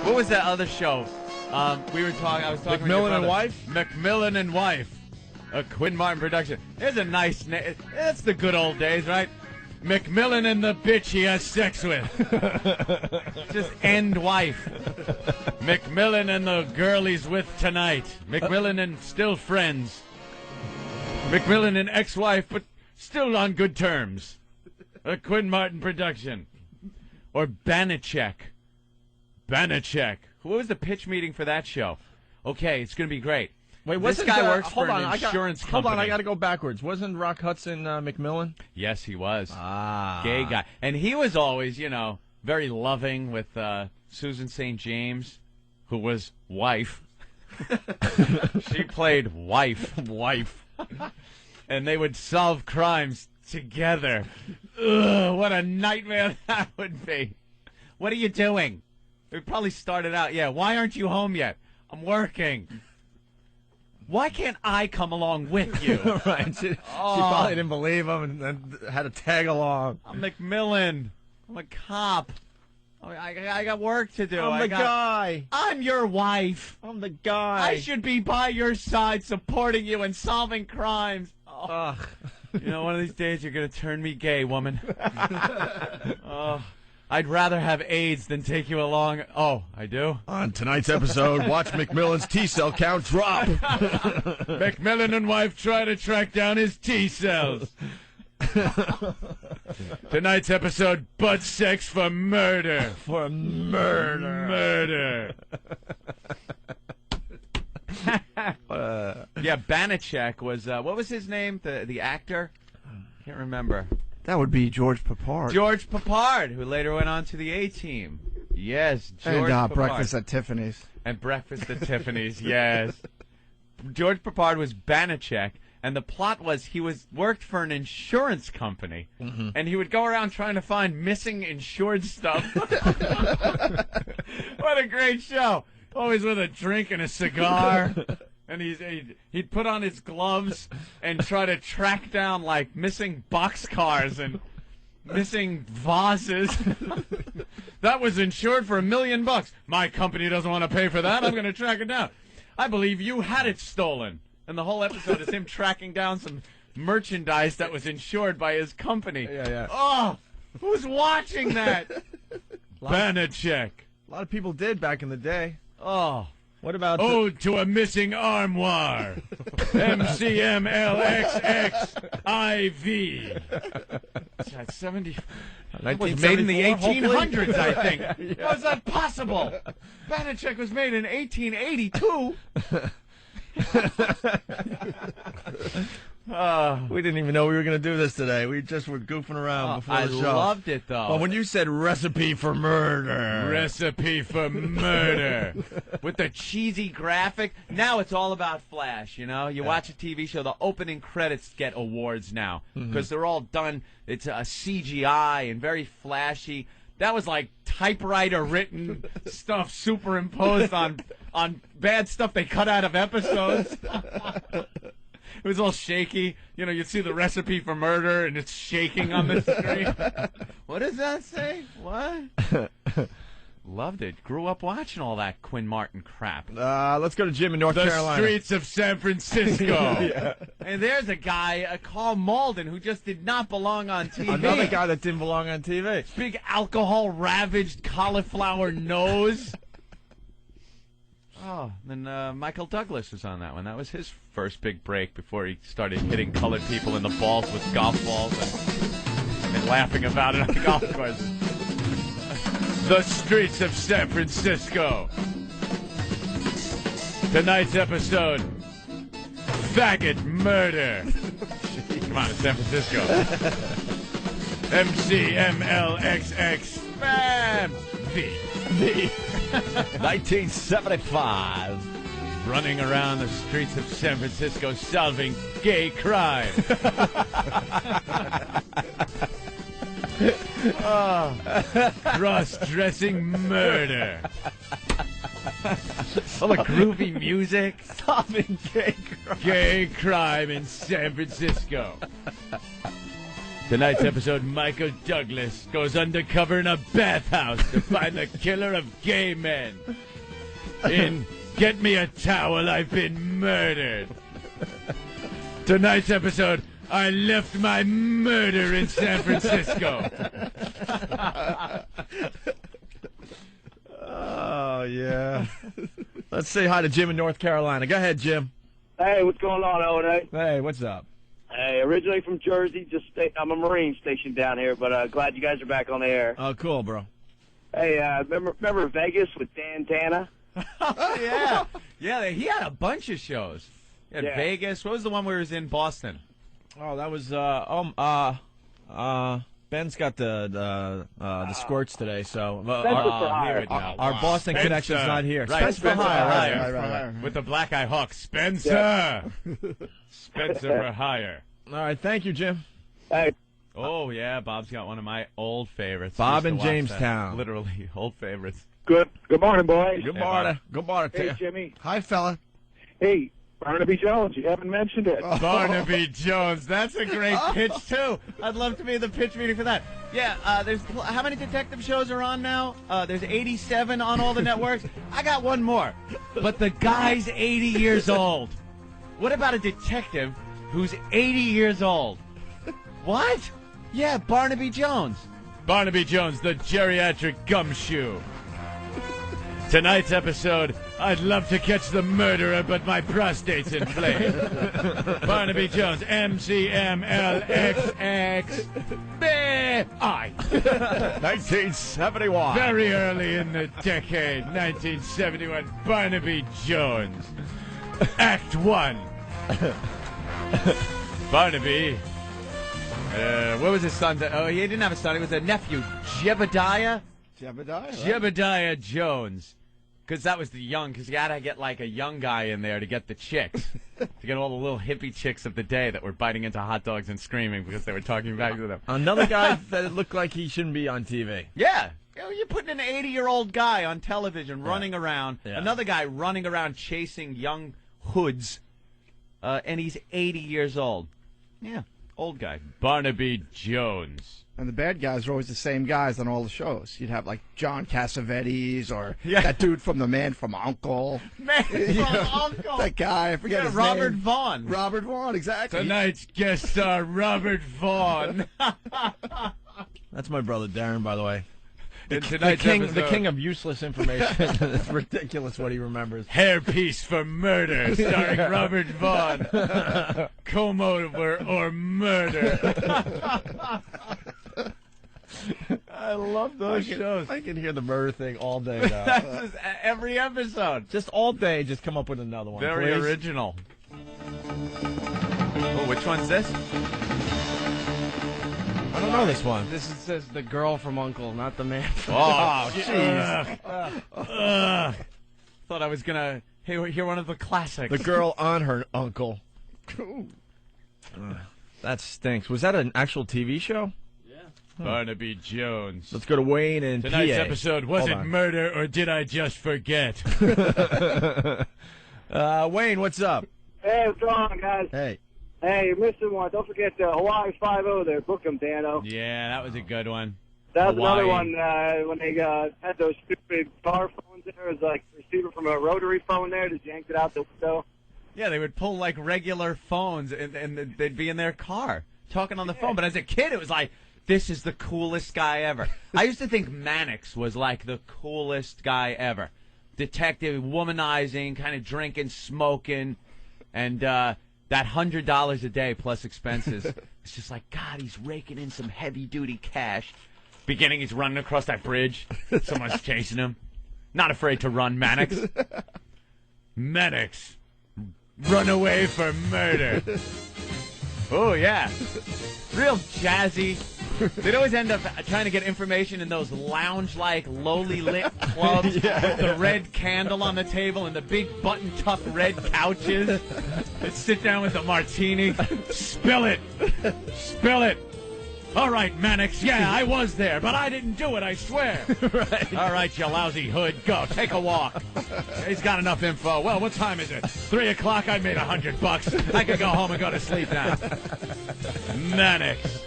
What was that other show? I was talking McMillan with and Wife? McMillan and Wife. A Quinn Martin production. There's a nice name. That's the good old days, right? McMillan and the bitch he has sex with. Just end wife. McMillan and the girl he's with tonight. McMillan and still friends. McMillan and ex-wife, but still on good terms. A Quinn Martin production. Or Banachek. Banachek. What was the pitch meeting for that show? Okay, it's going to be great. Wait, this guy works for an insurance company. Hold on, I got to go backwards. Wasn't Rock Hudson McMillan? Yes, he was. Ah. Gay guy. And he was always, very loving with Susan St. James, who was wife. She played wife. Wife. And they would solve crimes together. Ugh, what a nightmare that would be. What are you doing? It probably started out, why aren't you home yet? I'm working. Why can't I come along with you? Right. She probably didn't believe him and had to tag along. I'm McMillan. I'm a cop. I got work to do. I'm the guy. I'm your wife. I'm the guy. I should be by your side supporting you and solving crimes. Ugh. One of these days you're going to turn me gay, woman. I'd rather have AIDS than take you along. Oh, I do? On tonight's episode, watch McMillan's T-cell count drop. McMillan and wife try to track down his T-cells. Tonight's episode, butt sex for murder. For murder. Banachek was, what was his name? The actor? Can't remember. That would be George Papard. George Papard, who later went on to the A-Team. Yes, George And Papard. Breakfast at Tiffany's. And Breakfast at Tiffany's, yes. George Papard was Banachek, and the plot was he worked for an insurance company, and he would go around trying to find missing insured stuff. What a great show. Always with a drink and a cigar. And he'd put on his gloves and try to track down, like, missing boxcars and missing vases. That was insured for $1 million. My company doesn't want to pay for that. I'm going to track it down. I believe you had it stolen. And the whole episode is him tracking down some merchandise that was insured by his company. Yeah. Oh, who's watching that? Banachek. A lot of people did back in the day. Oh. What about Ode to a Missing Armoire. MCMLXXIV. That's 70. That was made in the 1800s, I think. Yeah. How is that possible? Banachek was made in 1882. We didn't even know we were going to do this today. We just were goofing around before the show. I loved it, though. But when you said recipe for murder. Recipe for murder. With the cheesy graphic. Now it's all about Flash, You watch a TV show, the opening credits get awards now. Because they're all done. It's a CGI and very flashy. That was like typewriter-written stuff superimposed on bad stuff they cut out of episodes. It was all shaky. You'd see the recipe for murder, and it's shaking on the screen. What does that say? What? Loved it. Grew up watching all that Quinn Martin crap. Let's go to Jim in North Carolina. The streets of San Francisco. Yeah. And there's a guy, Carl Malden, who just did not belong on TV. Another guy that didn't belong on TV. Big alcohol-ravaged cauliflower nose. Oh, then Michael Douglas was on that one. That was his first big break before he started hitting colored people in the balls with golf balls and laughing about it on the golf course. The streets of San Francisco. Tonight's episode, faggot murder. Come on, it's San Francisco. MCMLXX. Bam! V. 1975. Running around the streets of San Francisco solving gay crime. Cross-dressing murder. All the groovy music. Solving gay crime. Gay crime in San Francisco. Tonight's episode, Michael Douglas goes undercover in a bathhouse to find the killer of gay men. In Get Me a Towel, I've Been Murdered. Tonight's episode, I left my murder in San Francisco. Oh, yeah. Let's say hi to Jim in North Carolina. Go ahead, Jim. Hey, what's going on, O&A? Hey, what's up? Hey, originally from Jersey, I'm a Marine stationed down here, but glad you guys are back on the air. Oh, cool, bro. Hey, remember Vegas with Dan Tana? Oh, yeah. Yeah, he had a bunch of shows. He had Vegas. What was the one where he was in Boston? Oh, that was Ben's got the squirts today, so our Boston connection's not here. Right, Spencer for hire. Right. With the black eye hawk, Spencer. Spencer for hire. All right, thank you, Jim. Hey. Oh yeah, Bob's got one of my old favorites. Bob Used in to watch Jamestown. that. Literally old favorites. Good morning, boys. Good morning. Good morning. Hey, Jimmy. Hi, fella. Hey, Barnaby Jones, you haven't mentioned it. Barnaby Jones. That's a great pitch, too. I'd love to be the pitch reading for that. Yeah, there's how many detective shows are on now? There's 87 on all the networks. I got one more. But the guy's 80 years old. What about a detective who's 80 years old? What? Yeah, Barnaby Jones. Barnaby Jones, the geriatric gumshoe. Tonight's episode, I'd love to catch the murderer, but my prostate's inflamed. Barnaby Jones, MCMLXXBI. 1971. Very early in the decade, 1971, Barnaby Jones. Act 1. Barnaby. What was his son? Oh, he didn't have a son. He was a nephew. Jebediah Jones. Because that was the young, because you got to get like a young guy in there to get the chicks. To get all the little hippie chicks of the day that were biting into hot dogs and screaming because they were talking back to them. Another guy that looked like he shouldn't be on TV. Yeah. You know, you're putting an 80-year-old guy on television running around. Yeah. Another guy running around chasing young hoods. And he's 80 years old. Yeah. Old guy. Barnaby Jones. And the bad guys are always the same guys on all the shows. You'd have like John Cassavetes or that dude from The Man from U.N.C.L.E. Man from Uncle. That guy, I forget his Robert name. Vaughn. Robert Vaughn, exactly. Tonight's guest star, Robert Vaughn. That's my brother Darren, by the way. In The tonight's king episode, of useless information. It's ridiculous what he remembers. Hairpiece for Murder, starring Robert Vaughn. Comb over or murder. I love those shows. I can hear the murder thing all day now. That's just every episode. Just all day, just come up with another one. Very please. original. Oh, which one's this? I don't know this one. This says the girl from Uncle, not the man from Oh, jeez. Thought I was going to hear one of the classics. The girl on her uncle. That stinks. Was that an actual TV show? Barnaby Jones. Let's go to Wayne and Tonight's PA. episode, was Hold it on. murder or did I just forget? Wayne, what's up? Hey, what's going on, guys? Hey. Hey, you're missing one. Don't forget Hawaii 5-0 there. Book them, Dano. Yeah, that was a good one. That was another Hawaii. one when they had those stupid car phones there. It was like a receiver from a rotary phone there. Just yanked it out the window. Yeah, they would pull like regular phones and they'd be in their car talking on the phone. But as a kid, it was like, this is the coolest guy ever. I used to think Mannix was like the coolest guy ever. Detective, womanizing, kind of drinking, smoking, and that $100 a day plus expenses. It's just like, God, he's raking in some heavy-duty cash. Beginning, he's running across that bridge. Someone's chasing him. Not afraid to run, Mannix. Mannix. Run away for murder. Oh, yeah. Real jazzy. They'd always end up trying to get information in those lounge-like, lowly lit clubs with the red candle on the table and the big button-tuck red couches. They'd sit down with a martini. Spill it. Spill it. All right, Mannix, yeah, I was there, but I didn't do it, I swear. Right. All right, you lousy hood, go, take a walk. He's got enough info. Well, what time is it? 3 o'clock, I made $100. I could go home and go to sleep now. Mannix.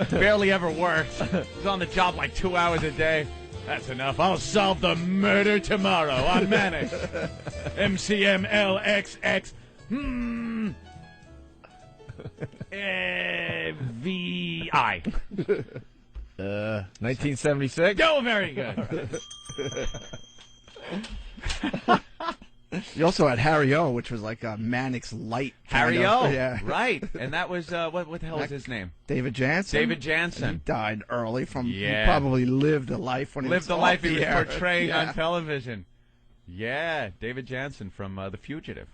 Barely ever works. He's on the job like 2 hours a day. That's enough. I'll solve the murder tomorrow on Mannix. MCMLXX. VI. 1976. Oh, very good. You also had Harry O, which was like a Mannix light. Harry O. Yeah. Right. And that was, what the hell was his name? David Jansen. David Jansen. He died early from, Yeah. He probably lived a life when he Lived was the off life the he was air. portraying Yeah. on television. Yeah, David Jansen from The Fugitive.